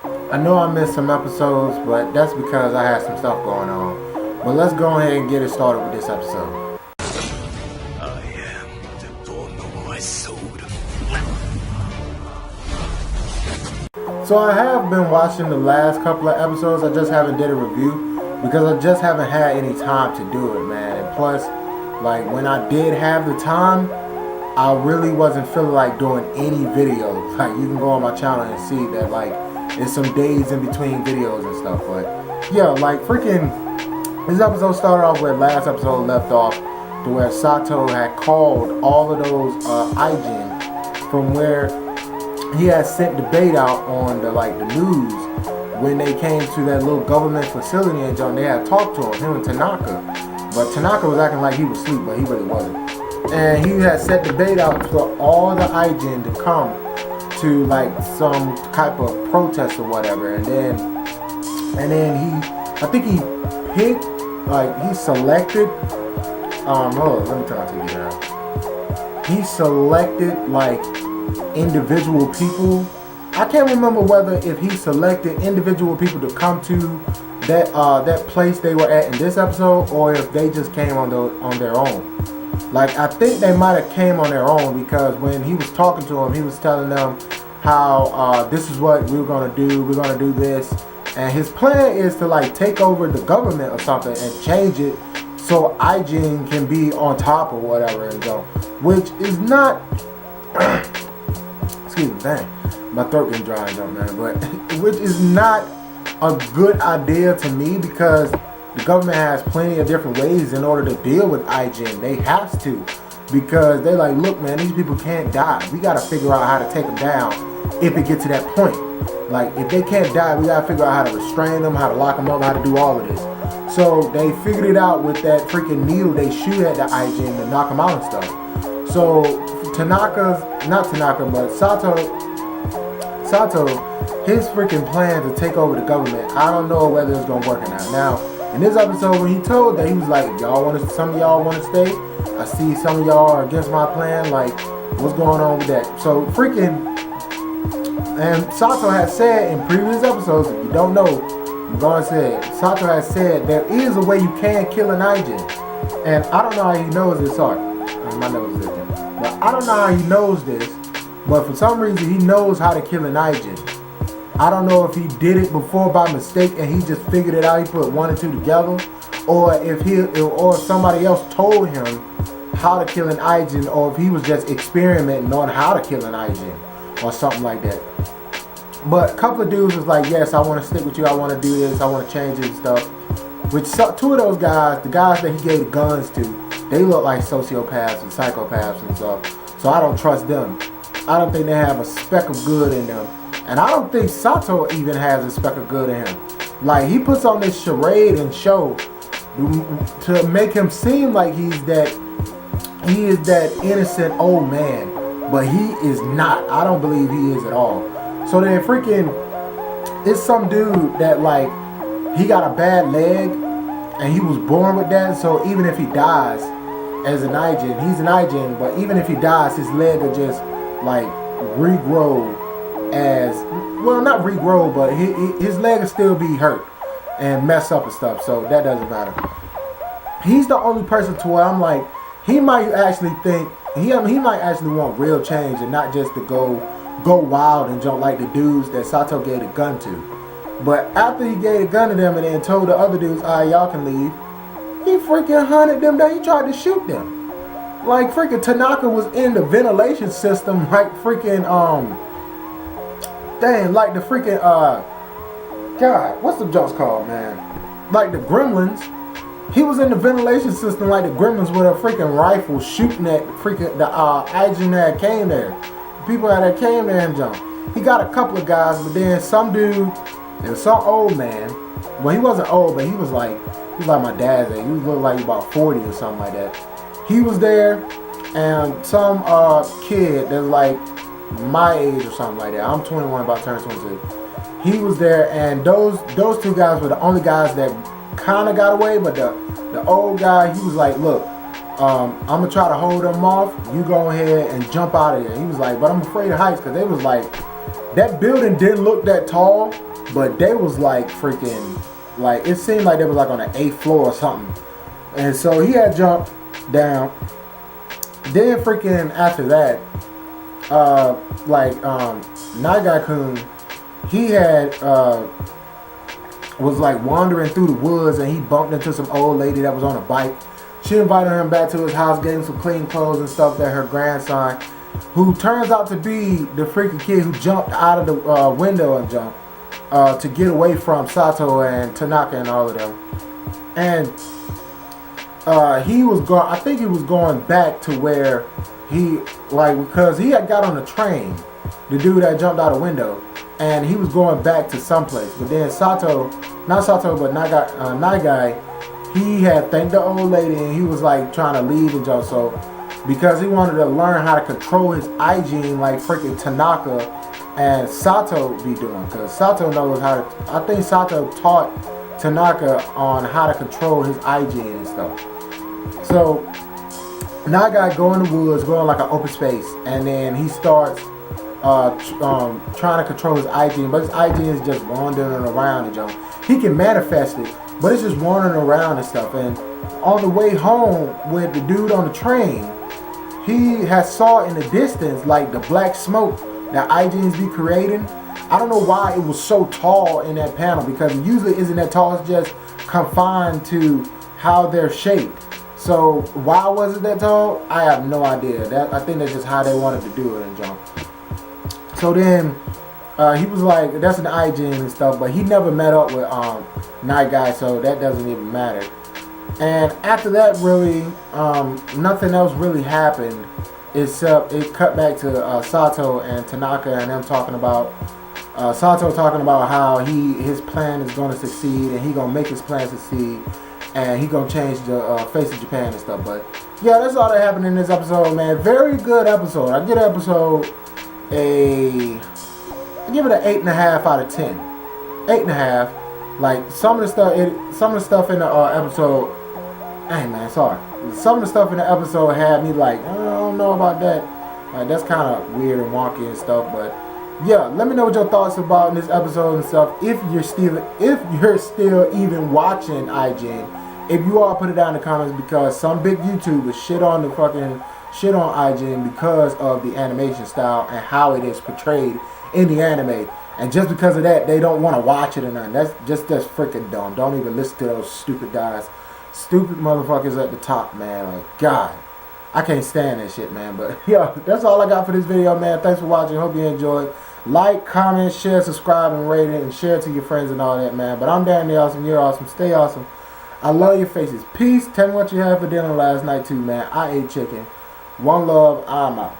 I know I missed some episodes, but that's because I had some stuff going on. But let's go ahead and get it started with this episode. I am the bone of my soul. So I have been watching the last couple of episodes. I just haven't did a review because I just haven't had any time to do it, man. And plus, like when I did have the time, I really wasn't feeling like doing any videos. Like you can go on my channel and see that like it's some days in between videos and stuff. But yeah, like freaking this episode started off where last episode left off, to where Satou had called all of those Ajin from where he had sent the bait out on the news when they came to that little government facility and John. They had talked to him and Tanaka, but Tanaka was acting like he was asleep, but he really wasn't. And he had set the bait out for all the Ajin to come to like some type of protest or whatever, and then I think he picked, like he selected. Hold on, let me turn my TV down. He selected like individual people. I can't remember whether if he selected individual people to come to that place they were at in this episode, or if they just came on their own. Like I think they might have came on their own, because when he was talking to them, he was telling them how this is what we're gonna do. We're gonna do this, and his plan is to like take over the government or something and change it so Ajin can be on top or whatever and go, which is not. Excuse me, dang, my throat getting dry up, man. But which is not a good idea to me, because the government has plenty of different ways in order to deal with Ajin. They have to, because they're like, look, man, these people can't die. We got to figure out how to take them down if it gets to that point. Like, if they can't die, we got to figure out how to restrain them, how to lock them up, how to do all of this. So they figured it out with that freaking needle they shoot at the Ajin to knock them out and stuff. So Satou, his freaking plan to take over the government, I don't know whether it's gonna work or not. Now, in this episode, when he told that, he was like, some of y'all want to stay? I see some of y'all are against my plan. Like, what's going on with that? So freaking, and Satou has said in previous episodes, if you don't know, I'm going to say it, Satou has said there is a way you can kill an Ajin, and I don't know how he knows this. Sorry, my nose is itching. But I don't know how he knows this, but for some reason he knows how to kill an Ajin. I don't know if he did it before by mistake and he just figured it out. He put one and two together, or if somebody else told him how to kill an Ajin, or if he was just experimenting on how to kill an Ajin or something like that. But a couple of dudes was like, yes, I want to stick with you. I want to do this. I want to change it and stuff. Which two of those guys, the guys that he gave the guns to, they look like sociopaths and psychopaths and stuff. So I don't trust them. I don't think they have a speck of good in them. And I don't think Satou even has a speck of good in him. Like, he puts on this charade and show to make him seem like he is that innocent old man. But he is not. I don't believe he is at all. So then freaking, it's some dude that like, he got a bad leg and he was born with that. So even if he dies as an Ajin, he's an Ajin, but even if he dies, his leg will just like regrow as, well, not regrow, but his leg will still be hurt and mess up and stuff. So that doesn't matter. He's the only person to where I'm like, he might actually think, he might actually want real change and not just to go wild and jump like the dudes that Satou gave the gun to. But after he gave the gun to them and then told the other dudes, alright, y'all can leave, he freaking hunted them down. He tried to shoot them. Like freaking Tanaka was in the ventilation system, like freaking like the freaking God, what's the jokes called, man? Like the Gremlins. He was in the ventilation system like the Gremlins with a freaking rifle shooting at freaking the Ajin that came there. The people that came there and jumped. He got a couple of guys, but then some dude and some old man. Well, he wasn't old, but he was like my dad's age. He looked like about 40 or something like that. He was there, and some kid that's like my age or something like that. I'm 21, about to turn 22. He was there, and those two guys were the only guys that kind of got away. But the old guy, he was like, look, I'm gonna try to hold them off. You go ahead and jump out of there. He was like, but I'm afraid of heights, because they was like, that building didn't look that tall, but they was like freaking, like it seemed like they was like on the 8th floor or something. And so he had jumped down. Then freaking after that, Nagai-kun, he had was like wandering through the woods, and he bumped into some old lady that was on a bike. She invited him back to his house, gave him some clean clothes and stuff, that her grandson, who turns out to be the freaking kid who jumped out of the window and jumped to get away from Satou and Tanaka and all of them. And he was going, I think he was going back to where he, like, because he had got on the train, the dude that jumped out a window, and he was going back to someplace. But then Nagai, he had thanked the old lady, and he was like trying to leave and jump. So because he wanted to learn how to control his Ajin like freaking Tanaka and Satou be doing, because Satou knows how to, I think Satou taught Tanaka on how to control his Ajin and stuff. So Nagai go in the woods, go in like an open space, and then he starts trying to control his Ajin, but his Ajin is just wandering around and jump. He can manifest it, but it's just wandering around and stuff. And on the way home with the dude on the train, he has saw in the distance like the black smoke that Ajins be creating. I don't know why it was so tall in that panel, because it usually isn't that tall. It's just confined to how they're shaped. So why was it that tall? I have no idea. I think that's just how they wanted to do it and jump. So then he was like, that's an Ajin and stuff, but he never met up with Nagai, so that doesn't even matter. And after that, really, nothing else really happened, except it cut back to Satou and Tanaka and them talking about, Satou talking about how his plan is going to succeed, and he going to make his plan succeed, and he going to change the face of Japan and stuff. But yeah, that's all that happened in this episode, man. Very good episode. I give the episode I give it an 8.5 out of 10. 8.5. Like some of the stuff in the episode. Hey man, sorry. Some of the stuff in the episode had me like, I don't know about that. Like that's kind of weird and wonky and stuff. But yeah, let me know what your thoughts about in this episode and stuff. If you're still even watching Ajin, if you are, put it down in the comments, because some big YouTubers shit on Ajin because of the animation style and how it is portrayed in the anime. And just because of that, they don't want to watch it or nothing. That's freaking dumb. Don't even listen to those stupid guys. Stupid motherfuckers at the top, man. Like, God. I can't stand that shit, man. But, yeah, that's all I got for this video, man. Thanks for watching. Hope you enjoyed. Like, comment, share, subscribe, and rate it. And share it to your friends and all that, man. But I'm Danny Awesome. You're awesome. Stay awesome. I love your faces. Peace. Tell me what you had for dinner last night, too, man. I ate chicken. One love. I'm out.